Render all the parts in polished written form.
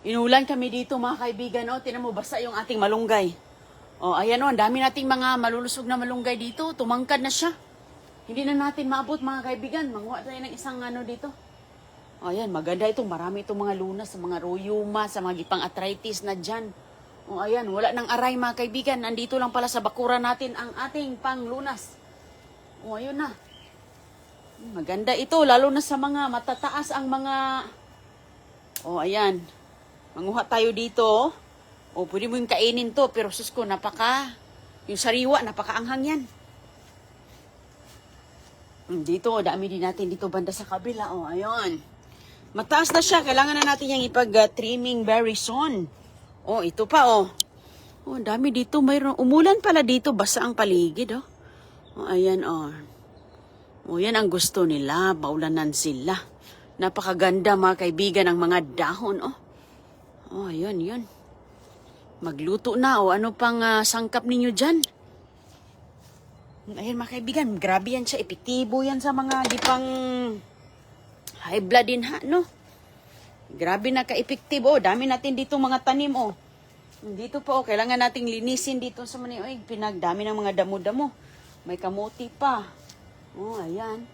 Inulan kami dito mga kaibigan, oh. Tinan mo, basa yung ating malunggay. Oh, ayan oh, ang dami nating mga malulusog na malunggay dito. Tumangkad na siya. Hindi na natin maabot mga kaibigan. Manguha tayo ng isang ano dito. Oh, ayan, maganda ito. Marami itong mga lunas sa mga royuma, sa mga gipang arthritis na dyan. Oh, ayan, wala nang aray mga kaibigan. Andito lang pala sa bakuran natin ang ating panglunas. Oh, ayun na. Maganda ito, lalo na sa mga matataas ang mga... Oh, ayan. Manguha tayo dito. O, pwede mo yung kainin to. Pero sus ko, yung sariwa, napakaanghang yan. Dito, dami din natin dito banda sa kabila. O, ayun. Mataas na siya. Kailangan na natin yung ipag-trimming very soon. O, ito pa, o. O, dami dito. Mayroon. Umulan pala dito. Basa ang paligid, o. O, ayan, o. O, yan ang gusto nila. Baulanan sila. Napakaganda, mga kaibigan, ang mga dahon, o. Oh, yun. Magluto na o ano pang sangkap ninyo dyan. Ayun mga kaibigan, grabe yan siya. Epektibo yan sa mga gipang high blood din ha, no? Grabe na ka-epektibo. Dami natin dito mga tanim, oh. Dito po, kailangan nating linisin dito sa Manioig. Pinagdami ng mga damo-damo. May kamuti pa. Oh, ayan.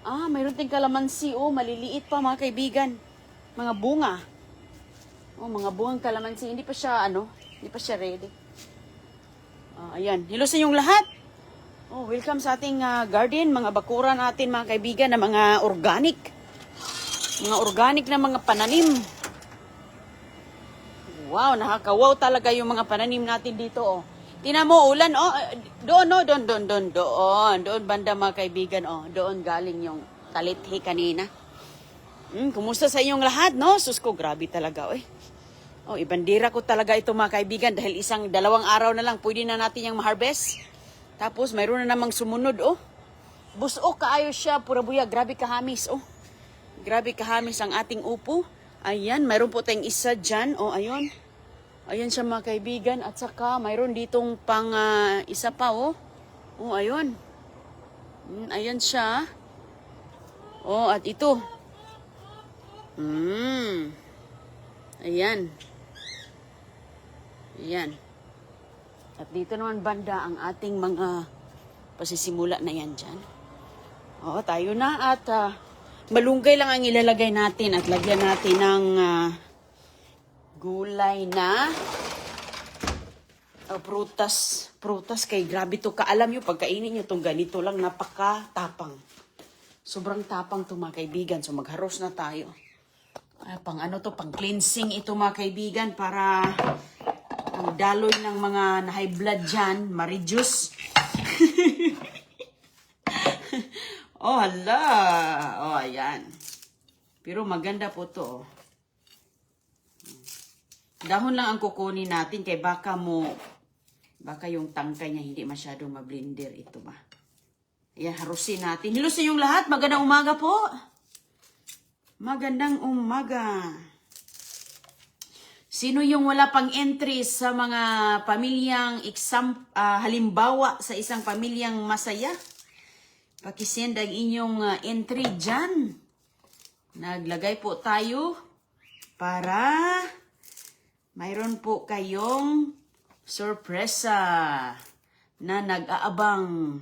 Mayroon ting kalamansi, oh. Maliliit pa mga kaibigan. Mga bunga. Oh, mga buwang kalamansi. Hindi pa siya, hindi pa siya ready. Ayan. Hilusin yung lahat. Oh, welcome sa ating garden. Mga bakuran natin, mga kaibigan, na mga organic. Mga organic na mga pananim. Wow, nakakawaw talaga yung mga pananim natin dito, oh. Tingnan mo, ulan, oh. Doon, banda, mga kaibigan, oh. Doon galing yung talithi kanina. Kumusta sa inyong lahat, no? Sus ko, grabe talaga, eh. Oh, ibandira ko talaga ito mga kaibigan dahil 1-2 araw na lang pwede na natin yung ma-harvest. Tapos mayroon na namang sumunod, oh. Busok kaayo siya, pura buya, grabe kahamis, oh. Grabe kahamis ang ating upo. Ayan, mayroon po tayong isa dyan, oh, ayun. Ayan siya mga kaibigan at saka mayroon ditong pang isa pa, oh. Oh, ayun. Ayan siya. Oh, at ito. Ayan. Ayan. At dito naman banda ang ating mga pasisimula na yan dyan. Oo, tayo na at malunggay lang ang ilalagay natin at lagyan natin ng gulay na prutas. Prutas kay grabe to. Kaalam nyo, pagkainin nyo itong ganito lang, napaka-tapang. Sobrang tapang to mga kaibigan. So magharos na tayo. Pang cleansing ito mga kaibigan para ang daloy ng mga na-high blood dyan, ma-reduce. Oh, hala. Oh, ayan. Pero maganda po to. Oh. Dahon lang ang kukunin natin kay baka yung tangkay niya hindi masyadong ma-blender ito ba. Ayan, harusin natin. Hilusin yung lahat. Magandang umaga po. Magandang umaga. Sino yung wala pang entry sa mga pamilyang halimbawa sa isang pamilyang masaya? Pakisend ang inyong entry dyan. Naglagay po tayo para mayroon po kayong sorpresa na nag-aabang.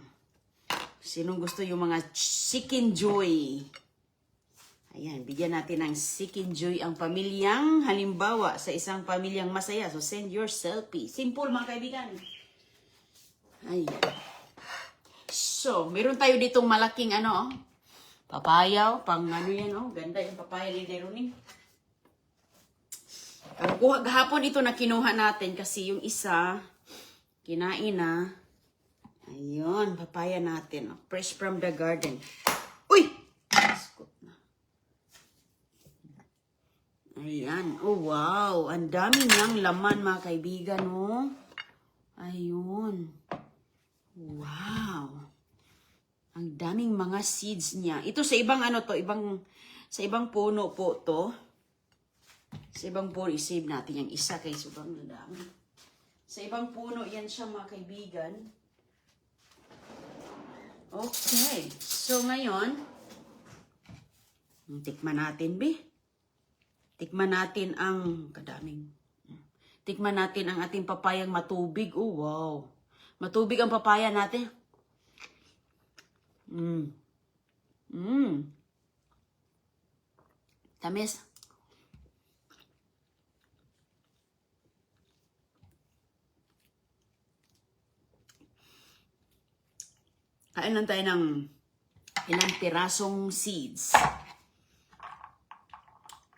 Sinong gusto yung mga chicken joy? Ayan, bigyan natin ng chicken joy ang pamilyang halimbawa sa isang pamilyang masaya. So, send your selfie. Simple, mga kaibigan. Ayan. So, meron tayo ditong malaking papaya. Pang yan, Ganda yung papaya ni Deroning. Gahapon ito na kinuha natin kasi yung isa, kinain na. Ayun, papaya natin. Fresh from the garden. Uy! Ayan. Oh, wow. Ang dami niyang laman, mga kaibigan, oh. Ayun. Wow. Ang daming mga seeds niya. Ito sa ibang sa ibang puno po to. Sa ibang puno, isave natin yung isa kay sobrang dami. Sa ibang puno, yan siya, mga kaibigan. Okay. So, ngayon, tikman natin, be. Tikman natin ang Tikman natin ang ating papayang matubig. Oh, wow. Matubig ang papaya natin. Tamis. Kain lang tayo ng ilang pirasong seeds.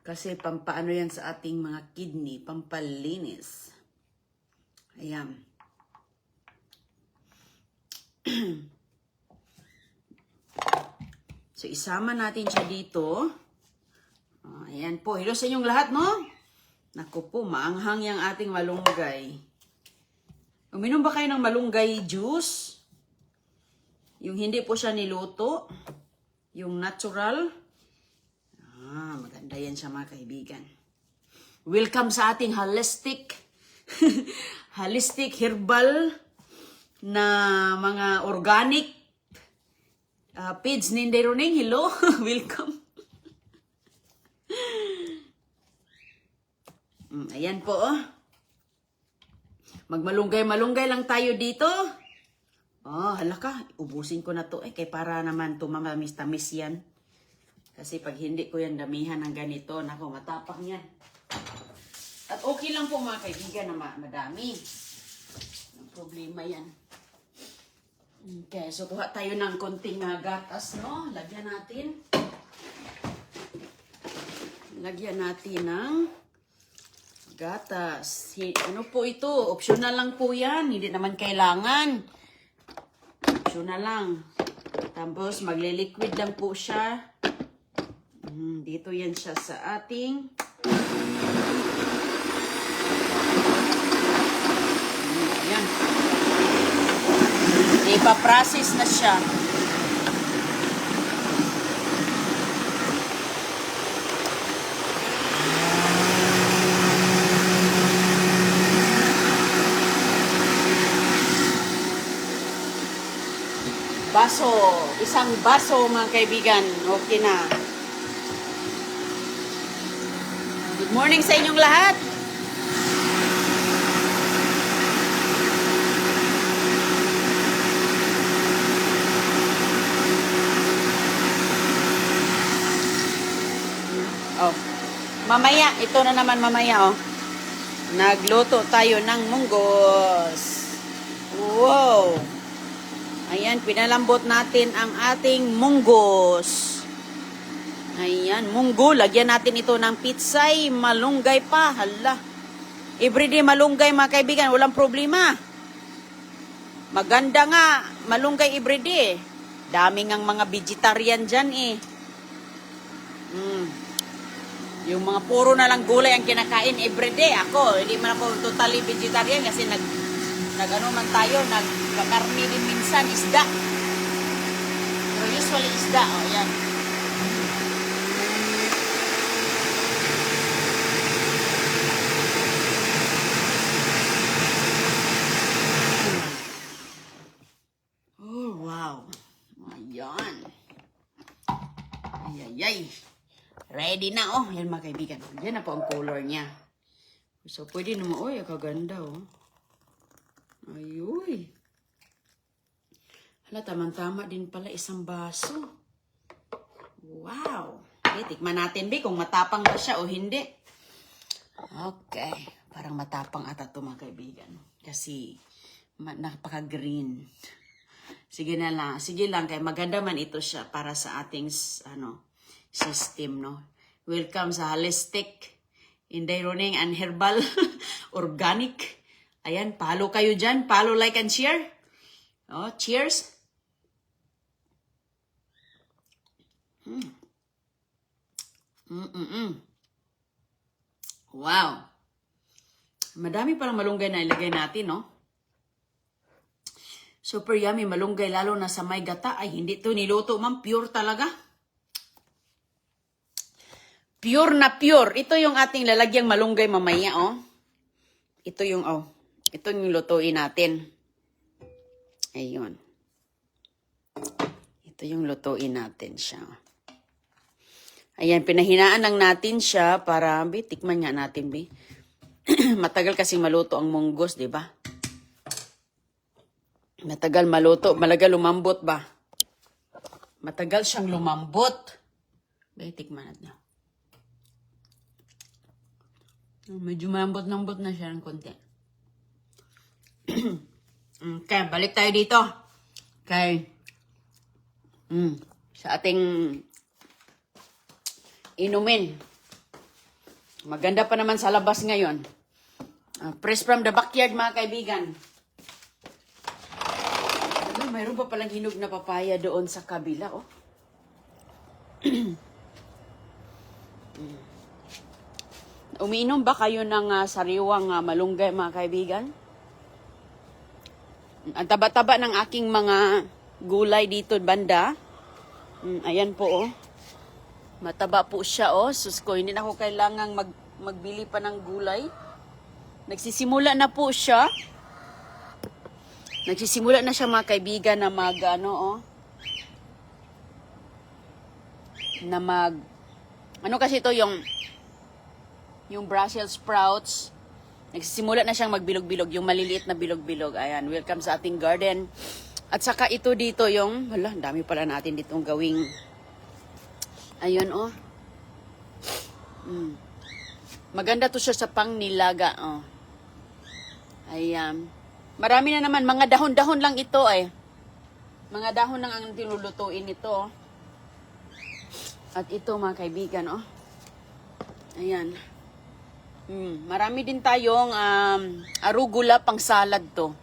Kasi pampaano yan sa ating mga kidney, pampalinis. Ayan. So, isama natin siya dito. Ayan po. Hello sa inyong lahat, no? Naku po, maanghang yung ating malunggay. Uminom ba kayo ng malunggay juice? Yung hindi po siya niluto. Yung natural. Maganda yan siya mga kaibigan. Welcome sa ating holistic herbal na mga organic feeds ni Inday Roning. Hello, welcome. Ayan po, oh. Magmalunggay-malunggay lang tayo dito. Oh, halaka, ubusin ko na to kay para naman tumamamis-tamis yan. Kasi pag hindi ko yan damihan ng ganito, nako, matapang yan. At okay lang po mga kaibigan na madami. Ang problema yan. Okay, so kuha tayo ng konting gatas, no? Lagyan natin. Lagyan natin ng gatas. Ano po ito? Optional lang po yan. Hindi naman kailangan. Optional lang. Tapos magle-liquid lang po siya. Dito yan siya sa ating ayan. Ipaprocess na siya. Baso. Isang baso mga kaibigan. Okay na. Good morning sa inyong lahat. Oh. Mamaya, ito na naman mamaya, oh. Nagluto tayo ng munggos. Wow. Ayan, pinalambot natin ang ating munggos. Ayan, munggo. Lagyan natin ito ng pitsay. Malunggay pa. Hala. Everyday malunggay mga kaibigan. Walang problema. Maganda nga. Malunggay everyday. Daming ang mga vegetarian dyan eh. Yung mga puro na lang gulay ang kinakain everyday. Ako, hindi man ako totally vegetarian kasi nag-ano man tayo. Nagkakarni din minsan. Isda. Pero usually isda. O, yan. Ayay. Ready na, oh. Yan mga kaibigan. Yan na po ang color niya. So, pwede naman. Uy, kaganda, oh. Ayuy. Hala, tamang-tama din pala isang baso. Wow. Okay, tikman natin, be, kung matapang ba siya o hindi. Okay. Parang matapang ata ito, mga kaibigan. Kasi, napaka-green. Sige na lang. Sige lang, kaya maganda man ito siya para sa ating, system, no? Welcome sa holistic, Inday Roning and herbal, organic. Ayan, follow kayo dyan. Follow, like, and share. Oh, cheers. Wow. Madami palang malunggay na ilagay natin, no? Super yummy, malunggay, lalo na sa may gata. Ay, hindi to niluto, ma'am. Pure talaga. Pure na pure. Ito yung ating lalagyang malunggay mamaya, oh. Ito yung, oh. Ito yung lutuin natin. Ayun. Ito yung lutuin natin siya. Ayan, pinahinaan lang natin siya para, tikman nga natin, Matagal kasing maluto ang munggos, di ba? Matagal maluto, malaga lumambot ba? Matagal siyang lumambot. Tikman natin. Medyo malambot-lambot na siya ng konti. Okay, balik tayo dito. Okay. Sa ating inumin. Maganda pa naman sa labas ngayon. Fresh from the backyard, mga kaibigan. Mayroon pa palang hinog na papaya doon sa kabila, oh. Umiinom ba kayo ng sariwang malunggay, mga kaibigan? Ang taba-taba ng aking mga gulay dito, banda. Ayan po, oh. Mataba po siya, oh. Sus ko, hindi na ako kailangang magbili pa ng gulay. Nagsisimula na po siya. Nagsisimula na siya, mga kaibigan, na ano kasi ito, yung Brussels sprouts. Nagsisimula na siyang magbilog-bilog, yung maliliit na bilog-bilog. Ayan, welcome sa ating garden. At saka ito dito yung, dami pala natin ditong gawing, ayun, oh. Maganda to siya sa pangnilaga, oh. Ayan. Marami na naman, mga dahon-dahon lang ito, eh. Mga dahon lang ang tinulutuin ito, oh. At ito, mga kaibigan, oh. Ayan. Marami din tayong arugula pang salad to.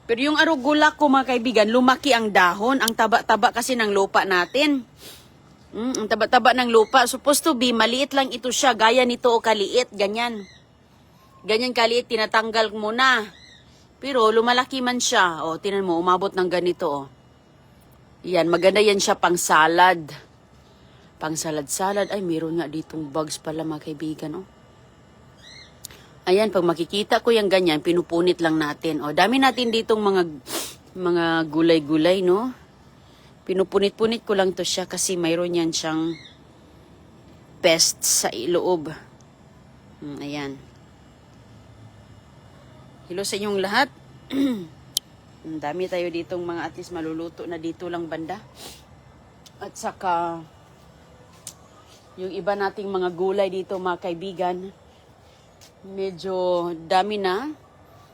Pero yung arugula ko, mga kaibigan, lumaki ang dahon. Ang taba-taba kasi ng lupa natin. Ang taba-taba ng lupa. Supposed to be, maliit lang ito siya. Gaya nito o kaliit, ganyan. Ganyan kaliit, tinatanggal mo na. Pero lumalaki man siya. O, tinan mo, umabot ng ganito, oh. Yan, maganda yan siya pang salad. Pang salad-salad. Ay, meron nga ditong bugs pala, mga kaibigan, oh. Ayan, pag makikita ko yung ganyan, pinupunit lang natin. O, dami natin ditong mga gulay-gulay, no? Pinupunit-punit ko lang to siya kasi mayroon yan siyang pests sa iloob. Ayan. Hello sa inyong lahat. Dami tayo ditong mga at least maluluto na dito lang banda. At saka, yung iba nating mga gulay dito, mga kaibigan, medyo dami na.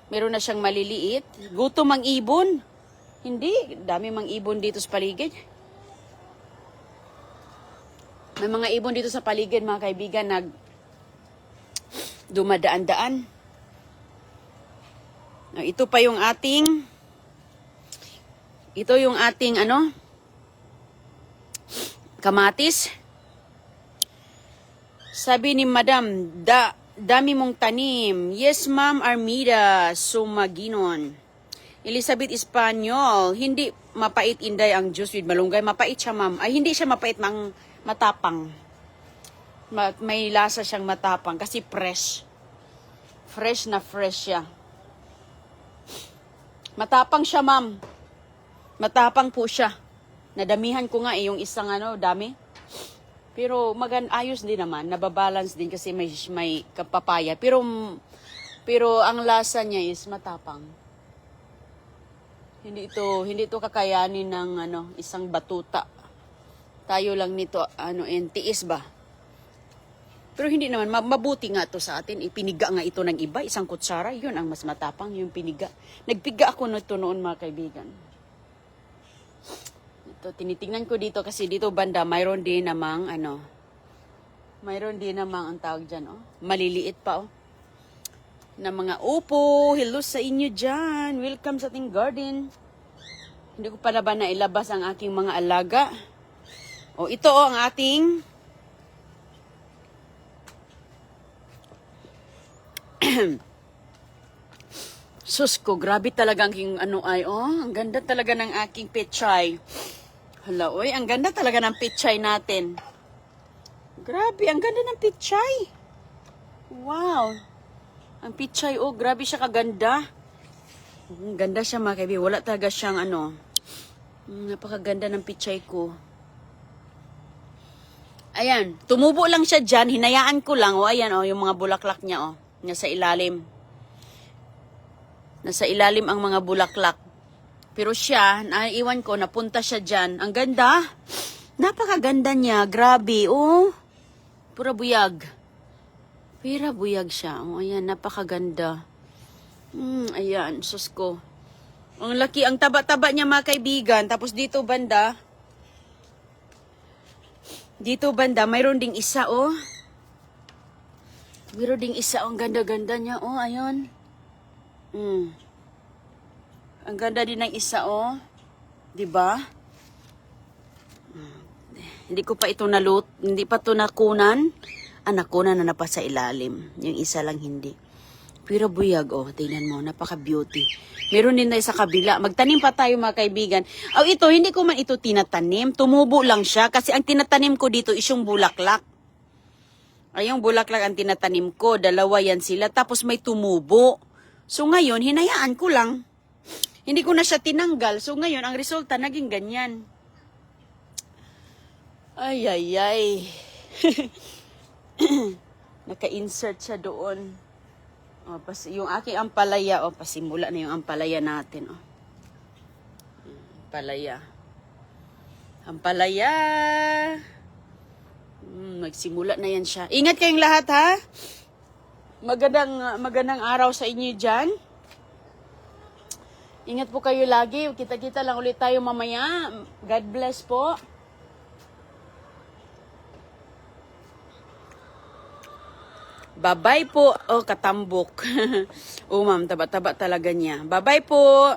Meron na siyang maliliit. Gutom ang ibon. Hindi, dami mang ibon dito sa paligid. May mga ibon dito sa paligid, mga kaibigan, dumadaan-daan. Ito pa yung ating kamatis. Sabi ni Madam, dami mong tanim. Yes, Ma'am Armida Sumaginon. Elizabeth Espanyol, hindi mapait inday ang juice with malunggay. Mapait siya, ma'am. Ay, hindi siya mapait, matapang. May lasa siyang matapang kasi fresh. Fresh na fresh siya. Matapang siya, ma'am. Matapang po siya. Nadamihan ko nga yung isang dami. Pero ayos din naman, nababalance din kasi may kapapaya. Pero ang lasa niya is matapang. Hindi ito kakayanin ng isang batuta. Tayo lang nito tiis ba? Pero hindi naman mabuti nga to sa atin. Ipiniga nga ito ng iba, isang kutsara, yun ang mas matapang, yung piniga. Nagpiga ako nito noon, mga kaibigan. Ito, tinitingnan ko dito kasi dito banda, mayroon din namang ang tawag dyan, oh. Maliliit pa, oh. Na mga upo. Hello sa inyo dyan. Welcome sa ating garden. Hindi ko pa na ba nailabas ang aking mga alaga. O, ito, oh, ang ating sus ko, grabe talaga ang ang ganda talaga ng aking pechay. Hala, oy, ang ganda talaga ng pechay natin. Grabe, ang ganda ng pechay. Wow. Ang pechay, oh, grabe siya kaganda. Ang ganda siya, mga kaibigan. Wala talaga siyang napakaganda ng pechay ko. Ayan, tumubo lang siya dyan, hinayaan ko lang. O, ayan, o, yung mga bulaklak niya, o. Nasa ilalim. Nasa ilalim ang mga bulaklak. Pero siya, naiwan ko, napunta siya dyan. Ang ganda. Napakaganda niya. Grabe, oh. Pura buyag. Pura buyag siya. Oh, ayan, napakaganda. Ayan, sus ko. Ang laki, ang taba-taba niya mga kaibigan. Tapos dito banda, mayroon ding isa, oh. Mayroon ding isa, oh. Ang ganda-ganda niya, oh. Ayun. Ang ganda din ng isa, oh. 'Di ba? Hindi ko pa ito hindi pa ito nakunan. Nakunan na pa sa ilalim. Yung isa lang hindi. Pero buyag, oh. Tingnan mo, napaka-beauty. Meron din na sa kabila. Magtanim pa tayo mga kaibigan. Ito, hindi ko man ito tinatanim. Tumubo lang siya. Kasi ang tinatanim ko dito is yung bulaklak. Ay, yung bulaklak ang tinatanim ko. Dalawa yan sila. Tapos may tumubo. So ngayon, hinayaan ko lang. Hindi ko na siya tinanggal. So ngayon, ang resulta naging ganyan. Ay, ay, ay. Naka-insert siya doon. O, yung aking ampalaya, o, pasimula na yung ampalaya natin. O. Ampalaya. Ampalaya. Nagsimula na yan siya. Ingat kayong lahat, ha? Magandang araw sa inyo dyan. Ingat po kayo lagi. Kita-kita lang ulit tayo mamaya. God bless po. Bye-bye po. Oh, katambok. Oh, ma'am, taba-taba talaga niya. Bye-bye po.